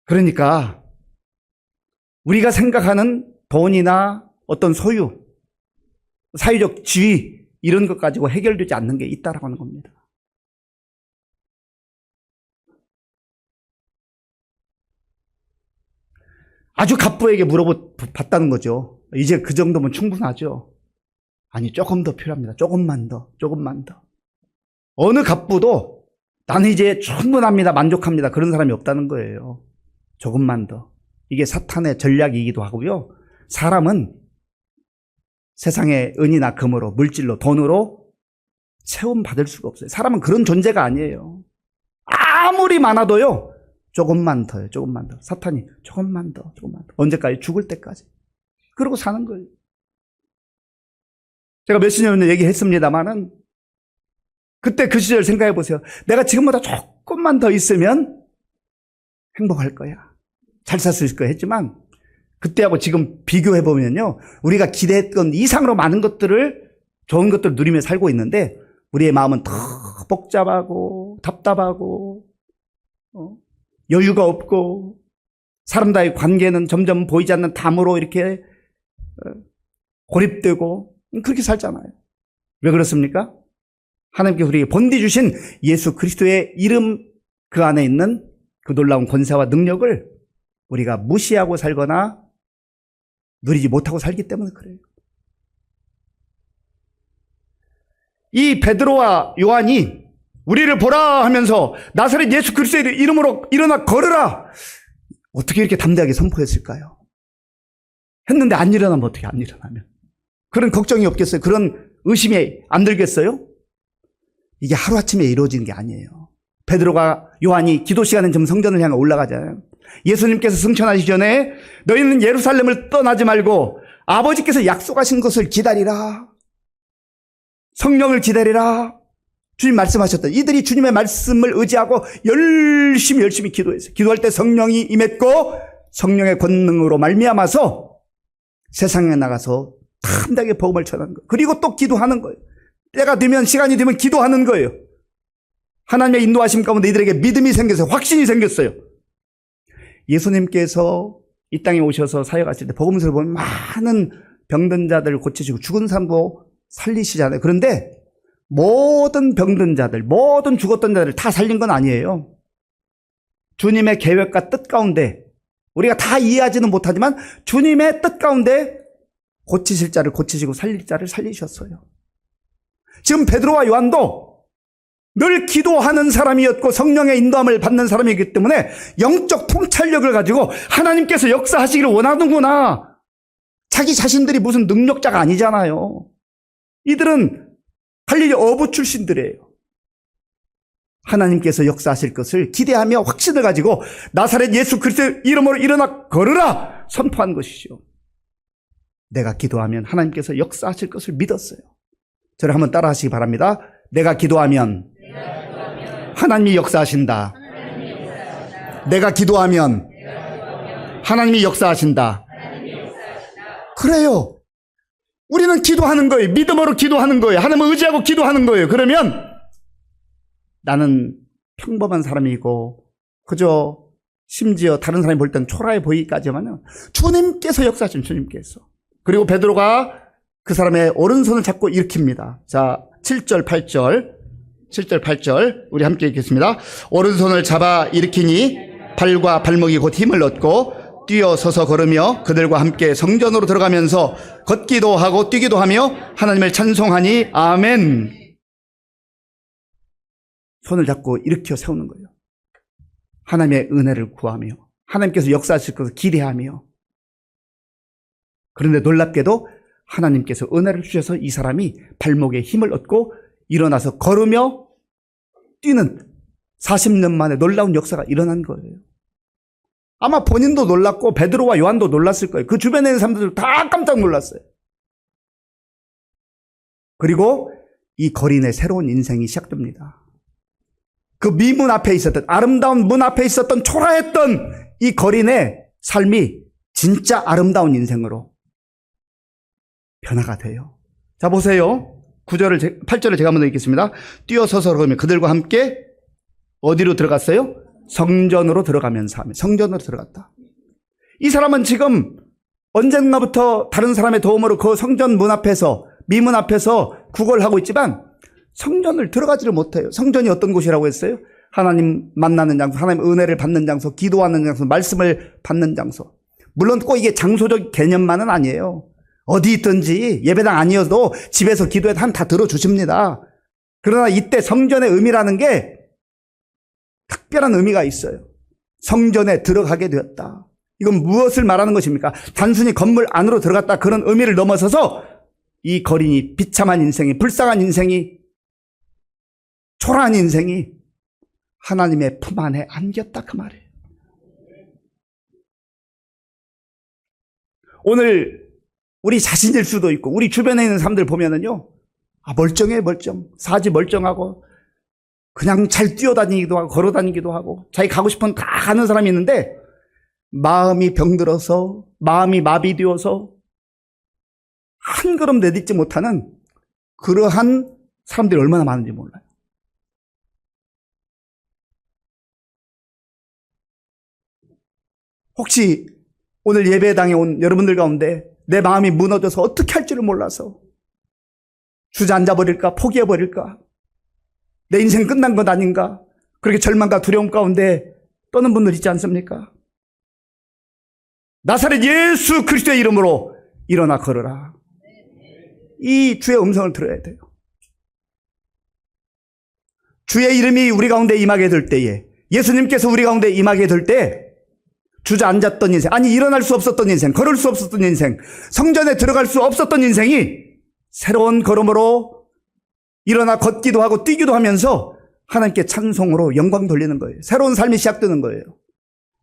A: 그러니까 우리가 생각하는 돈이나 어떤 소유, 사회적 지위 이런 것 가지고 해결되지 않는 게 있다라고 하는 겁니다. 아주 갑부에게 물어봤다는 거죠. 이제 그 정도면 충분하죠. 아니, 조금 더 필요합니다. 조금만 더. 어느 갑부도 나는 이제 충분합니다. 만족합니다. 그런 사람이 없다는 거예요. 조금만 더. 이게 사탄의 전략이기도 하고요. 사람은 세상의 은이나 금으로, 물질로, 돈으로 체험받을 수가 없어요. 사람은 그런 존재가 아니에요. 아무리 많아도요. 조금만 더요. 조금만 더. 사탄이 조금만 더. 언제까지? 죽을 때까지. 그러고 사는 거예요. 제가 몇십 년 전에 얘기했습니다마는 그때 그 시절 생각해 보세요. 내가 지금보다 조금만 더 있으면 행복할 거야. 잘 살 수 있을 거야 했지만 그때하고 지금 비교해 보면요. 우리가 기대했던 이상으로 많은 것들을, 좋은 것들을 누리며 살고 있는데 우리의 마음은 더 복잡하고 답답하고 여유가 없고 사람과의 관계는 점점 보이지 않는 담으로 이렇게 고립되고 그렇게 살잖아요. 왜 그렇습니까? 하나님께서 우리에게 본디 주신 예수 그리스도의 이름 그 안에 있는 그 놀라운 권세와 능력을 우리가 무시하고 살거나 누리지 못하고 살기 때문에 그래요. 이 베드로와 요한이 우리를 보라 하면서 나사렛 예수 그리스도의 이름으로 일어나 걸으라. 어떻게 이렇게 담대하게 선포했을까요? 했는데 안 일어나면 어떻게, 안 일어나면? 그런 걱정이 없겠어요? 그런 의심이 안 들겠어요? 이게 하루아침에 이루어지는 게 아니에요. 베드로가 요한이 기도 시간에 좀 성전을 향해 올라가잖아요. 예수님께서 승천하시기 전에 너희는 예루살렘을 떠나지 말고 아버지께서 약속하신 것을 기다리라. 성령을 기다리라. 주님 말씀하셨다. 이들이 주님의 말씀을 의지하고 열심히 기도했어요. 기도할 때 성령이 임했고 성령의 권능으로 말미암아서 세상에 나가서 탐나게 복음을 전하는 거예요. 그리고 또 기도하는 거예요. 때가 되면, 시간이 되면 기도하는 거예요. 하나님의 인도하심 가운데 이들에게 믿음이 생겼어요. 확신이 생겼어요. 예수님께서 이 땅에 오셔서 사역하실 때 복음서를 보면 많은 병든 자들을 고치시고 죽은 사람도 살리시잖아요. 그런데 모든 병든 자들, 모든 죽었던 자들 다 살린 건 아니에요. 주님의 계획과 뜻 가운데, 우리가 다 이해하지는 못하지만 주님의 뜻 가운데 고치실 자를 고치시고 살릴 자를 살리셨어요. 지금 베드로와 요한도 늘 기도하는 사람이었고 성령의 인도함을 받는 사람이기 때문에 영적 통찰력을 가지고 하나님께서 역사하시기를 원하는구나. 자기 자신들이 무슨 능력자가 아니잖아요. 이들은 갈릴리 어부 출신들이에요. 하나님께서 역사하실 것을 기대하며 확신을 가지고 나사렛 예수 그리스도의 이름으로 일어나 걸으라 선포한 것이죠. 내가 기도하면 하나님께서 역사하실 것을 믿었어요. 저를 한번 따라 하시기 바랍니다. 내가 기도하면 하나님이 역사하신다. 내가 기도하면 하나님이 역사하신다. 그래요. 우리는 기도하는 거예요. 믿음으로 기도하는 거예요. 하나님을 의지하고 기도하는 거예요. 그러면 나는 평범한 사람이고 그저 심지어 다른 사람이 볼 때는 초라해 보이기까지만은 주님께서 역사하신 주님께서. 그리고 베드로가 그 사람의 오른손을 잡고 일으킵니다. 자, 7절 8절 우리 함께 읽겠습니다. 오른손을 잡아 일으키니 발과 발목이 곧 힘을 얻고 뛰어서서 걸으며 그들과 함께 성전으로 들어가면서 걷기도 하고 뛰기도 하며 하나님을 찬송하니 아멘. 손을 잡고 일으켜 세우는 거예요. 하나님의 은혜를 구하며 하나님께서 역사하실 것을 기대하며. 그런데 놀랍게도 하나님께서 은혜를 주셔서 이 사람이 발목에 힘을 얻고 일어나서 걸으며 뛰는 40년 만에 놀라운 역사가 일어난 거예요. 아마 본인도 놀랐고 베드로와 요한도 놀랐을 거예요. 그 주변에 있는 사람들 다 깜짝 놀랐어요. 그리고 이 거린의 새로운 인생이 시작됩니다. 그 미문 앞에 있었던, 아름다운 문 앞에 있었던 초라했던 이 거린의 삶이 진짜 아름다운 인생으로 변화가 돼요. 자, 보세요. 8절을 제가 한번 읽겠습니다. 뛰어서서 그러면 그들과 함께 어디로 들어갔어요? 성전으로 들어가면서 하면. 성전으로 들어갔다. 이 사람은 지금 언젠가부터 다른 사람의 도움으로 그 성전 문 앞에서, 미문 앞에서 구걸을 하고 있지만 성전을 들어가지를 못해요. 성전이 어떤 곳이라고 했어요? 하나님 만나는 장소, 하나님 은혜를 받는 장소, 기도하는 장소, 말씀을 받는 장소. 물론 꼭 이게 장소적 개념만은 아니에요. 어디 있든지 예배당 아니어도 집에서 기도해도 다 들어주십니다. 그러나 이때 성전의 의미라는 게 특별한 의미가 있어요. 성전에 들어가게 되었다. 이건 무엇을 말하는 것입니까? 단순히 건물 안으로 들어갔다 그런 의미를 넘어서서 이 거린이 비참한 인생이, 불쌍한 인생이, 초라한 인생이 하나님의 품 안에 안겼다 그 말이에요. 오늘 우리 자신일 수도 있고 우리 주변에 있는 사람들 보면은요, 멀쩡해, 사지 멀쩡하고 그냥 잘 뛰어다니기도 하고 걸어다니기도 하고 자기 가고 싶은 다 가는 사람이 있는데 마음이 병들어서, 마음이 마비되어서 한 걸음 내딛지 못하는 그러한 사람들이 얼마나 많은지 몰라요. 혹시 오늘 예배당에 온 여러분들 가운데 내 마음이 무너져서 어떻게 할지를 몰라서 주저앉아 버릴까, 포기해 버릴까, 내 인생 끝난 것 아닌가, 그렇게 절망과 두려움 가운데 떠는 분들 있지 않습니까? 나사렛 예수 그리스도의 이름으로 일어나 걸어라. 이 주의 음성을 들어야 돼요. 주의 이름이 우리 가운데 임하게 될 때에, 예수님께서 우리 가운데 임하게 될 때 주저앉았던 인생, 아니 일어날 수 없었던 인생, 걸을 수 없었던 인생, 성전에 들어갈 수 없었던 인생이 새로운 걸음으로 일어나 걷기도 하고 뛰기도 하면서 하나님께 찬송으로 영광 돌리는 거예요. 새로운 삶이 시작되는 거예요.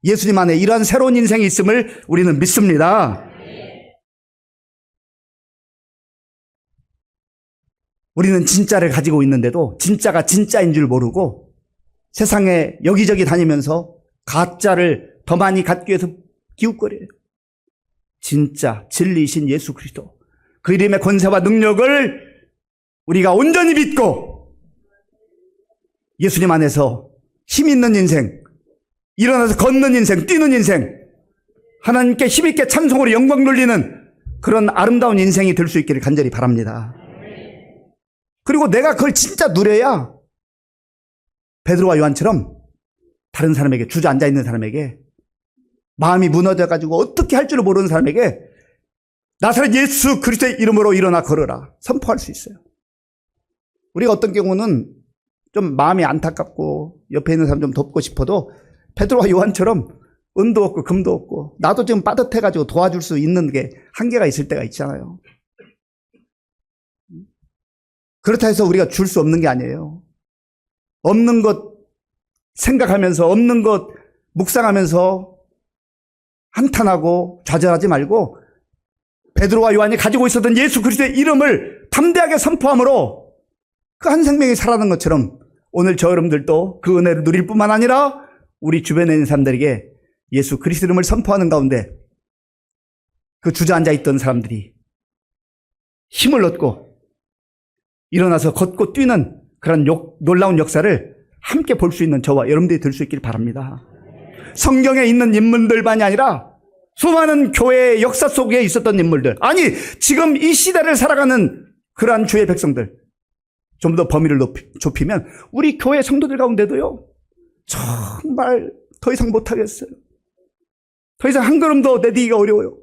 A: 예수님 안에 이러한 새로운 인생이 있음을 우리는 믿습니다. 우리는 진짜를 가지고 있는데도 진짜가 진짜인 줄 모르고 세상에 여기저기 다니면서 가짜를 더 많이 갖기 위해서 기웃거려요. 진짜 진리이신 예수 그리스도, 그 이름의 권세와 능력을 우리가 온전히 믿고 예수님 안에서 힘 있는 인생, 일어나서 걷는 인생, 뛰는 인생, 하나님께 힘있게 찬송으로 영광 돌리는 그런 아름다운 인생이 될 수 있기를 간절히 바랍니다. 그리고 내가 그걸 진짜 누려야 베드로와 요한처럼 다른 사람에게, 주저앉아 있는 사람에게, 마음이 무너져가지고 어떻게 할 줄을 모르는 사람에게 나사렛 예수 그리스도의 이름으로 일어나 걸어라 선포할 수 있어요. 우리가 어떤 경우는 좀 마음이 안타깝고 옆에 있는 사람 좀 돕고 싶어도 베드로와 요한처럼 은도 없고 금도 없고 나도 지금 빠듯해가지고 도와줄 수 있는 게 한계가 있을 때가 있잖아요. 그렇다 해서 우리가 줄 수 없는 게 아니에요. 없는 것 생각하면서, 없는 것 묵상하면서 한탄하고 좌절하지 말고 베드로와 요한이 가지고 있었던 예수 그리스도의 이름을 담대하게 선포함으로 그 한 생명이 살아난 것처럼 오늘 저 여러분들도 그 은혜를 누릴 뿐만 아니라 우리 주변에 있는 사람들에게 예수 그리스도 이름을 선포하는 가운데 그 주저앉아 있던 사람들이 힘을 얻고 일어나서 걷고 뛰는 그런 놀라운 역사를 함께 볼 수 있는 저와 여러분들이 될 수 있길 바랍니다. 성경에 있는 인물들만이 아니라 수많은 교회의 역사 속에 있었던 인물들, 아니 지금 이 시대를 살아가는 그러한 주의 백성들, 좀 더 범위를 좁히면 우리 교회 성도들 가운데도요, 정말 더 이상 못하겠어요. 더 이상 한 걸음 더 내디기가 어려워요.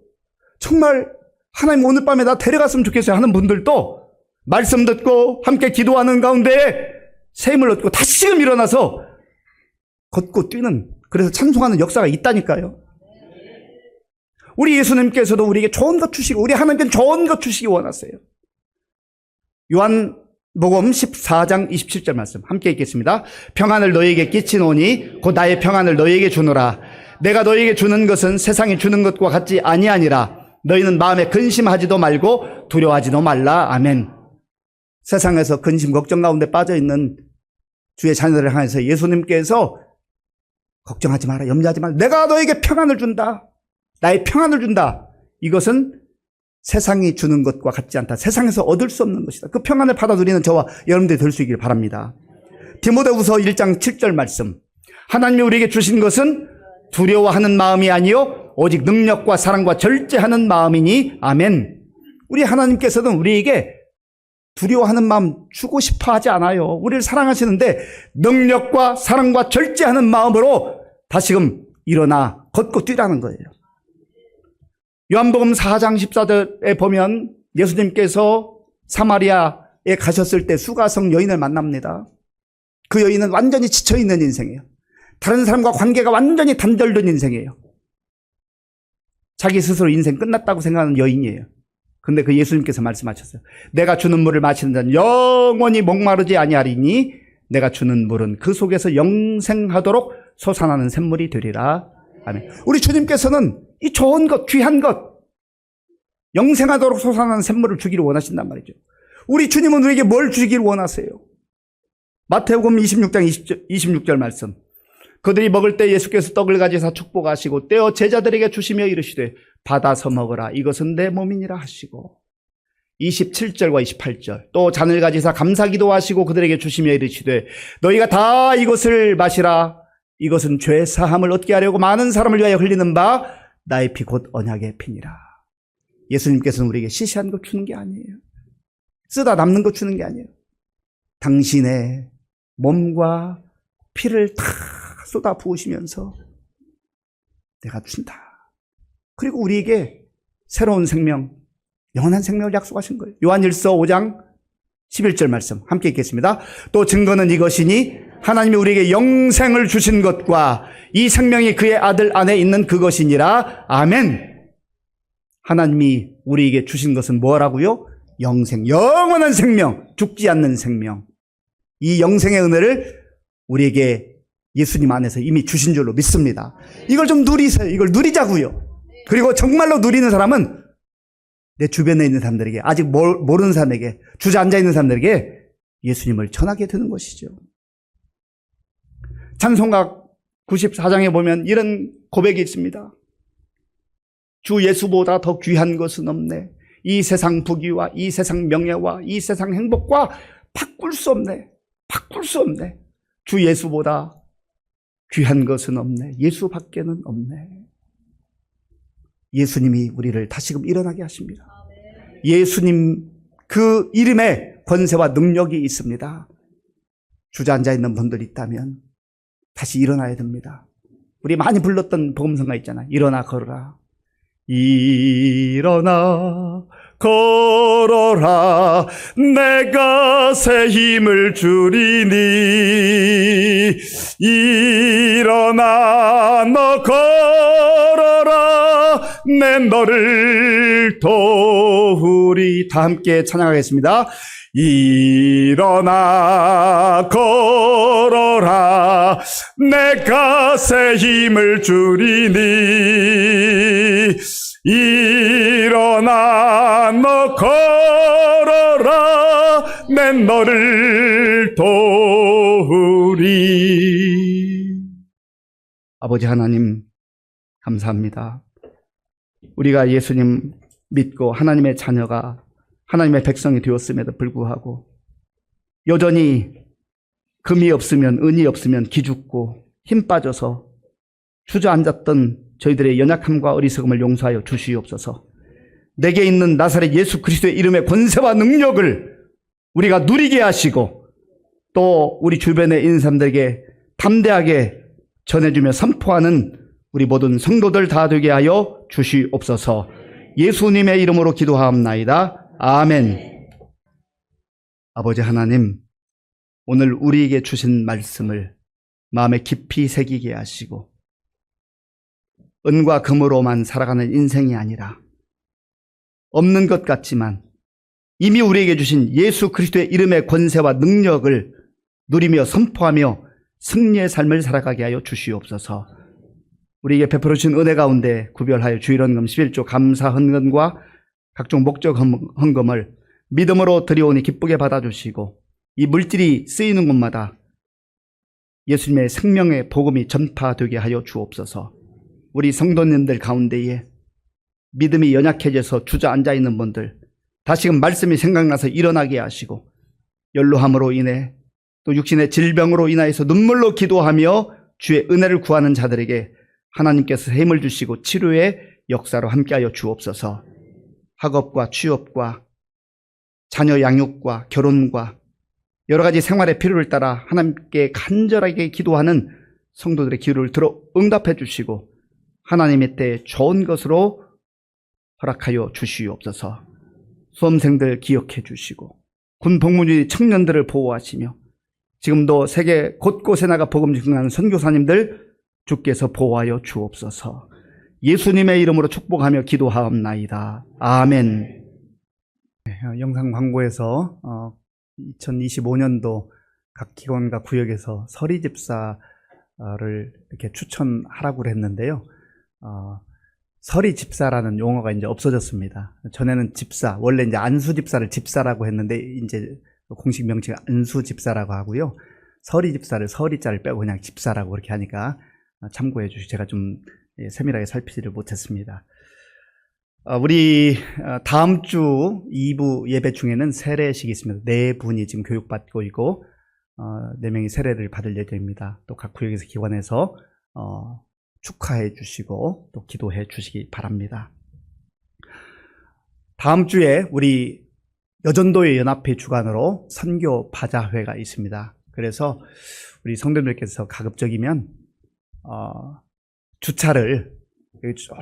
A: 정말 하나님 오늘 밤에 나 데려갔으면 좋겠어요 하는 분들도 말씀 듣고 함께 기도하는 가운데 새 힘을 얻고 다시금 일어나서 걷고 뛰는, 그래서 찬송하는 역사가 있다니까요. 우리 예수님께서도 우리에게 좋은 것 주시고 우리 하나님께 좋은 것 주시기 원하세요. 요한복음 14장 27절 말씀 함께 읽겠습니다. 평안을 너희에게 끼치노니 곧 나의 평안을 너희에게 주노라. 내가 너희에게 주는 것은 세상이 주는 것과 같지 아니하니라. 너희는 마음에 근심하지도 말고 두려워하지도 말라. 아멘. 세상에서 근심 걱정 가운데 빠져있는 주의 자녀들을 향해서 예수님께서 걱정하지 마라, 염려하지 마라, 내가 너에게 평안을 준다, 나의 평안을 준다. 이것은 세상이 주는 것과 같지 않다. 세상에서 얻을 수 없는 것이다. 그 평안을 받아들이는 저와 여러분들이 될 수 있길 바랍니다. 디모데후서 1장 7절 말씀, 하나님이 우리에게 주신 것은 두려워하는 마음이 아니요 오직 능력과 사랑과 절제하는 마음이니. 아멘. 우리 하나님께서는 우리에게 두려워하는 마음 주고 싶어 하지 않아요. 우리를 사랑하시는데 능력과 사랑과 절제하는 마음으로 다시금 일어나 걷고 뛰라는 거예요. 요한복음 4장 14절에 보면 예수님께서 사마리아에 가셨을 때 수가성 여인을 만납니다. 그 여인은 완전히 지쳐있는 인생이에요. 다른 사람과 관계가 완전히 단절된 인생이에요. 자기 스스로 인생 끝났다고 생각하는 여인이에요. 근데 그 예수님께서 말씀하셨어요. 내가 주는 물을 마시는 자는 영원히 목마르지 아니하리니 내가 주는 물은 그 속에서 영생하도록 솟아나는 샘물이 되리라. 아멘. 우리 주님께서는 이 좋은 것, 귀한 것, 영생하도록 솟아나는 샘물을 주기를 원하신단 말이죠. 우리 주님은 우리에게 뭘 주기를 원하세요? 마태복음 26장 26절 말씀. 그들이 먹을 때 예수께서 떡을 가지사 축복하시고 떼어 제자들에게 주시며 이르시되 받아서 먹으라, 이것은 내 몸이니라 하시고, 27절과 28절. 또 잔을 가지사 감사기도 하시고 그들에게 주시며 이르시되 너희가 다 이것을 마시라, 이것은 죄 사함을 얻게 하려고 많은 사람을 위하여 흘리는 바 나의 피 곧 언약의 피니라. 예수님께서는 우리에게 시시한 것 주는 게 아니에요. 쓰다 남는 것 주는 게 아니에요. 당신의 몸과 피를 다 쏟아 부으시면서 내가 준다. 그리고 우리에게 새로운 생명, 영원한 생명을 약속하신 거예요. 요한일서 5장 11절 말씀 함께 읽겠습니다. 또 증거는 이것이니 하나님이 우리에게 영생을 주신 것과 이 생명이 그의 아들 안에 있는 그것이니라. 아멘. 하나님이 우리에게 주신 것은 뭐라고요? 영생, 영원한 생명, 죽지 않는 생명. 이 영생의 은혜를 우리에게 예수님 안에서 이미 주신 줄로 믿습니다. 이걸 좀 누리세요. 이걸 누리자고요. 그리고 정말로 누리는 사람은 내 주변에 있는 사람들에게, 아직 모르는 사람에게, 주저앉아 있는 사람들에게 예수님을 전하게 되는 것이죠. 찬송가 94장에 보면 이런 고백이 있습니다. 주 예수보다 더 귀한 것은 없네. 이 세상 부귀와 이 세상 명예와 이 세상 행복과 바꿀 수 없네. 바꿀 수 없네. 주 예수보다 귀한 것은 없네. 예수밖에는 없네. 예수님이 우리를 다시금 일어나게 하십니다. 예수님 그 이름에 권세와 능력이 있습니다. 주저앉아 있는 분들이 있다면 다시 일어나야 됩니다. 우리 많이 불렀던 복음성가 있잖아요. 일어나 걸어라. 일어나 걸어라. 내가 새 힘을 주리니. 일어나 너 걸어라. 내 너를 도우리. 다 함께 찬양하겠습니다. 일어나 걸어라. 내가 새 힘을 주리니. 일어나 너 걸어라. 내 너를 도우리. 아버지 하나님 감사합니다. 우리가 예수님 믿고 하나님의 자녀가, 하나님의 백성이 되었음에도 불구하고 여전히 금이 없으면, 은이 없으면 기죽고 힘 빠져서 주저앉았던 저희들의 연약함과 어리석음을 용서하여 주시옵소서. 내게 있는 나사렛 예수 그리스도의 이름의 권세와 능력을 우리가 누리게 하시고, 또 우리 주변에 있는 사람들에게 담대하게 전해주며 선포하는 우리 모든 성도들 다 되게 하여 주시옵소서. 예수님의 이름으로 기도하옵나이다. 아멘. 아버지 하나님, 오늘 우리에게 주신 말씀을 마음에 깊이 새기게 하시고, 은과 금으로만 살아가는 인생이 아니라 없는 것 같지만 이미 우리에게 주신 예수 그리스도의 이름의 권세와 능력을 누리며 선포하며 승리의 삶을 살아가게 하여 주시옵소서. 우리에게 베풀어 주신 은혜 가운데 구별하여 주일헌금 11조 감사 헌금과 각종 목적 헌금을 믿음으로 드리오니 기쁘게 받아주시고, 이 물질이 쓰이는 곳마다 예수님의 생명의 복음이 전파되게 하여 주옵소서. 우리 성도님들 가운데에 믿음이 연약해져서 주저앉아 있는 분들, 다시금 말씀이 생각나서 일어나게 하시고, 연로함으로 인해 또 육신의 질병으로 인하여서 눈물로 기도하며 주의 은혜를 구하는 자들에게 하나님께서 힘을 주시고 치료의 역사로 함께하여 주옵소서. 학업과 취업과 자녀 양육과 결혼과 여러 가지 생활의 필요를 따라 하나님께 간절하게 기도하는 성도들의 기도를 들어 응답해 주시고, 하나님의 때에 좋은 것으로 허락하여 주시옵소서. 수험생들 기억해 주시고, 군 복무주의 청년들을 보호하시며, 지금도 세계 곳곳에 나가 복음 증거하는 선교사님들 주께서 보호하여 주옵소서. 예수님의 이름으로 축복하며 기도하옵나이다. 아멘. 영상 광고에서 2025년도 각 기관과 구역에서 서리 집사를 이렇게 추천하라고 했는데요. 서리 집사라는 용어가 이제 없어졌습니다. 전에는 집사, 원래 이제 안수 집사를 집사라고 했는데 이제 공식 명칭은 안수 집사라고 하고요. 서리 집사를 서리자를 빼고 그냥 집사라고 그렇게 하니까 참고해 주시고, 제가 좀 세밀하게 살피지를 못했습니다. 우리 다음 주 2부 예배 중에는 세례식이 있습니다. 4분이 지금 교육받고 있고 4명이 세례를 받을 예정입니다. 또 각 구역에서 기관에서 축하해 주시고 또 기도해 주시기 바랍니다. 다음 주에 우리 여전도의 연합회 주관으로 선교 바자회가 있습니다. 그래서 우리 성도님들께서 가급적이면 주차를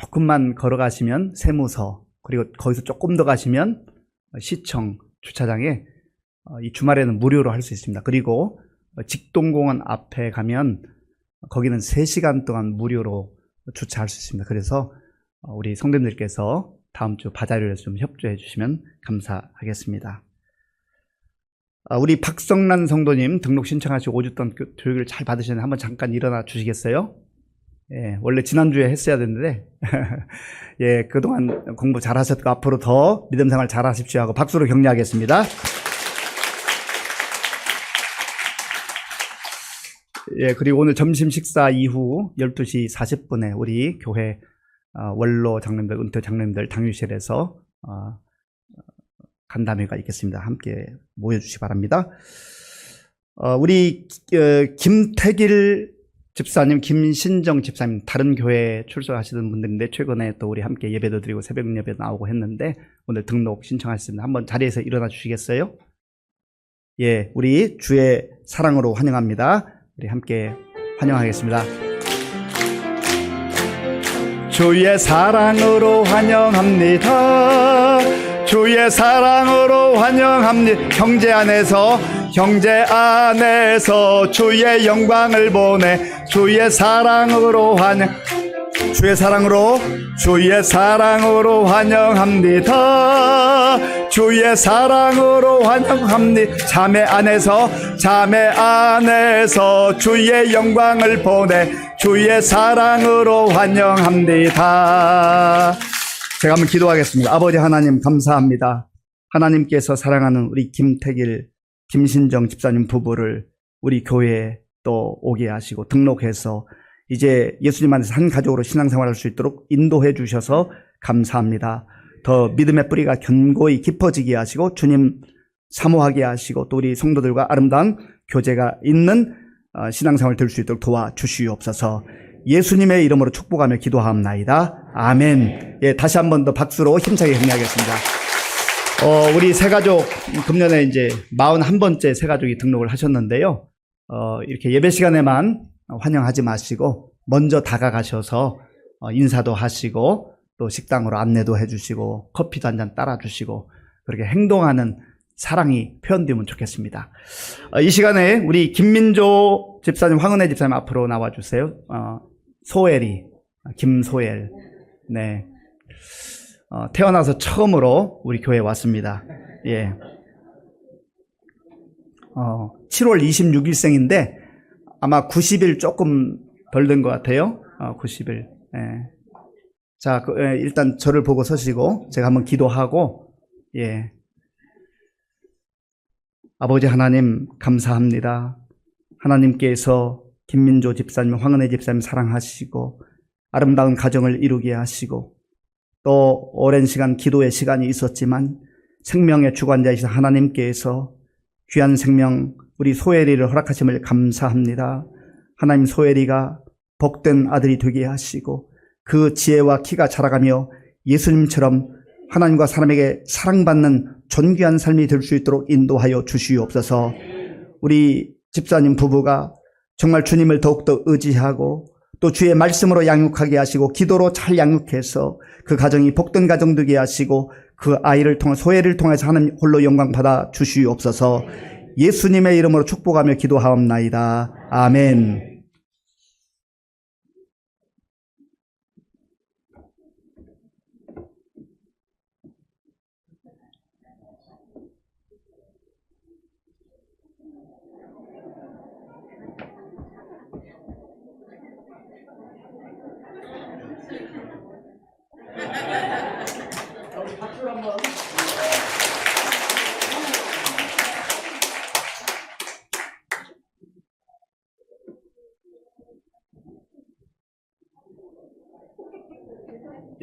A: 조금만 걸어가시면 세무서, 그리고 거기서 조금 더 가시면 시청 주차장에 이 주말에는 무료로 할 수 있습니다. 그리고 직동공원 앞에 가면 거기는 3시간 동안 무료로 주차할 수 있습니다. 그래서 우리 성도님들께서 다음 주 바자회에서 좀 협조해 주시면 감사하겠습니다. 우리 박성란 성도님 등록 신청하시고 5주 동안 교육을 잘 받으셨는데 한번 잠깐 일어나 주시겠어요? 예, 원래 지난주에 했어야 됐는데 예, 그동안 공부 잘 하셨고 앞으로 더 믿음 생활 잘 하십시오 하고 박수로 격려하겠습니다. 예, 그리고 오늘 점심 식사 이후 12시 40분에 우리 교회 원로 장로님들, 은퇴 장로님들 당유실에서 간담회가 있겠습니다. 함께 모여주시기 바랍니다. 우리 김태길 집사님, 김신정 집사님 다른 교회에 출석하시던 분들인데 최근에 또 우리 함께 예배도 드리고 새벽 예배 나오고 했는데 오늘 등록 신청하셨습니다. 한번 자리에서 일어나 주시겠어요? 예, 우리 주의 사랑으로 환영합니다. 우리 함께 환영하겠습니다. 주의 사랑으로 환영합니다. 주의 사랑으로 환영합니다. 형제 안에서 주의 영광을 보내 주의 사랑으로 주의 사랑으로 환영합니다. 주의 사랑으로 환영합니다. 자매 안에서 주의 영광을 보내 주의 사랑으로 환영합니다. 제가 한번 기도하겠습니다. 아버지 하나님 감사합니다. 하나님께서 사랑하는 우리 김태길, 김신정 집사님 부부를 우리 교회에 또 오게 하시고 등록해서 이제 예수님 안에서 한 가족으로 신앙생활할 수 있도록 인도해 주셔서 감사합니다. 더 믿음의 뿌리가 견고히 깊어지게 하시고 주님 사모하게 하시고 또 우리 성도들과 아름다운 교제가 있는 신앙생활 될 수 있도록 도와주시옵소서. 예수님의 이름으로 축복하며 기도하옵나이다. 아멘. 예, 다시 한 번 더 박수로 힘차게 격려하겠습니다. 우리 새가족 금년에 이제 41번째 새가족이 등록을 하셨는데요. 이렇게 예배 시간에만 환영하지 마시고 먼저 다가가셔서 인사도 하시고 또 식당으로 안내도 해주시고 커피도 한 잔 따라주시고 그렇게 행동하는 사랑이 표현되면 좋겠습니다. 이 시간에 우리 김민조 집사님, 황은혜 집사님 앞으로 나와주세요. 소엘이, 김소엘. 네. 태어나서 처음으로 우리 교회에 왔습니다. 예. 7월 26일생인데 아마 90일 조금 덜 된 것 같아요. 90일. 예. 자, 일단 저를 보고 서시고 제가 한번 기도하고, 예. 아버지 하나님 감사합니다. 하나님께서 김민조 집사님, 황은혜 집사님 사랑하시고 아름다운 가정을 이루게 하시고 또 오랜 시간 기도의 시간이 있었지만 생명의 주관자이신 하나님께서 귀한 생명 우리 소혜리를 허락하심을 감사합니다. 하나님 소혜리가 복된 아들이 되게 하시고 그 지혜와 키가 자라가며 예수님처럼 하나님과 사람에게 사랑받는 존귀한 삶이 될 수 있도록 인도하여 주시옵소서. 우리 집사님 부부가 정말 주님을 더욱더 의지하고 또 주의 말씀으로 양육하게 하시고 기도로 잘 양육해서 그 가정이 복된 가정 되게 하시고 그 아이를 통해 소혜를 통해서 하나님 홀로 영광 받아 주시옵소서. 예수님의 이름으로 축복하며 기도하옵나이다. 아멘.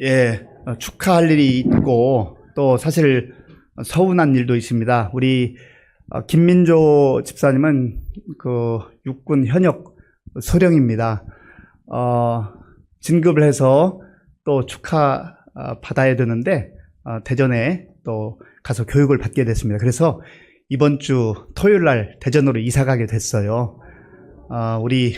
A: 예, 축하할 일이 있고 또 사실 서운한 일도 있습니다. 우리 김민조 집사님은 그 육군 현역 소령입니다. 진급을 해서 또 축하 받아야 되는데 대전에 또 가서 교육을 받게 됐습니다. 그래서 이번 주 토요일 날 대전으로 이사 가게 됐어요. 우리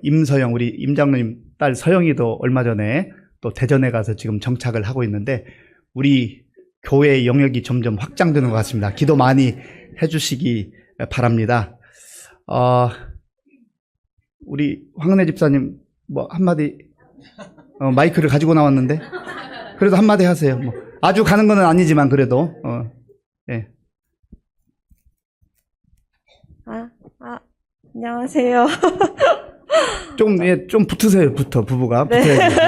A: 임서영, 우리 임장로님 딸 서영이도 얼마 전에 또 대전에 가서 지금 정착을 하고 있는데 우리 교회의 영역이 점점 확장되는 것 같습니다. 기도 많이 해주시기 바랍니다. 우리 황은혜 집사님 뭐 한마디 마이크를 가지고 나왔는데 그래도 한마디 하세요. 뭐 아주 가는 건 아니지만 그래도 예.
C: 안녕하세요.
A: 좀 붙으세요. 부부가.
C: 네.
A: 붙어야지. 네.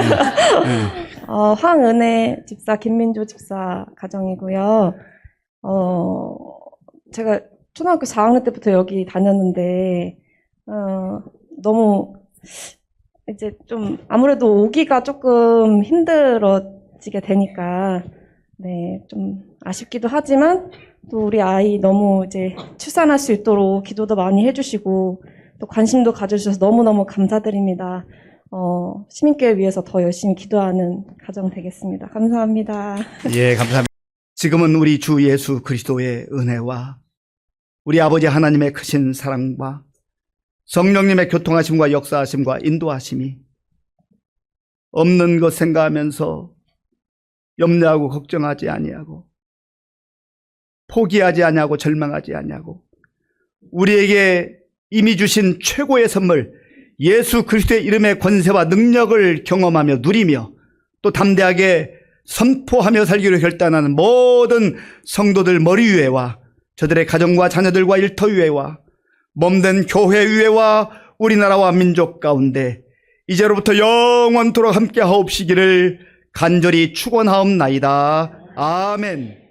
C: 황은혜 집사, 김민조 집사 가정이고요. 제가 초등학교 4학년 때부터 여기 다녔는데, 너무 이제 좀 아무래도 오기가 조금 힘들어지게 되니까, 네, 좀 아쉽기도 하지만, 또 우리 아이 너무 이제 출산할 수 있도록 기도도 많이 해주시고, 또 관심도 가져주셔서 너무너무 감사드립니다. 시민교회 위해서 더 열심히 기도하는 가정 되겠습니다. 감사합니다.
A: 예, 감사합니다. 지금은 우리 주 예수 그리스도의 은혜와 우리 아버지 하나님의 크신 사랑과 성령님의 교통하심과 역사하심과 인도하심이 없는 것 생각하면서 염려하고 걱정하지 아니하고 포기하지 아니하고 절망하지 아니하고 우리에게 이미 주신 최고의 선물 예수 그리스도의 이름의 권세와 능력을 경험하며 누리며 또 담대하게 선포하며 살기로 결단하는 모든 성도들 머리 위에와 저들의 가정과 자녀들과 일터 위에와 몸된 교회 위에와 우리나라와 민족 가운데 이제로부터 영원토록 함께 하옵시기를 간절히 축원하옵나이다. 아멘.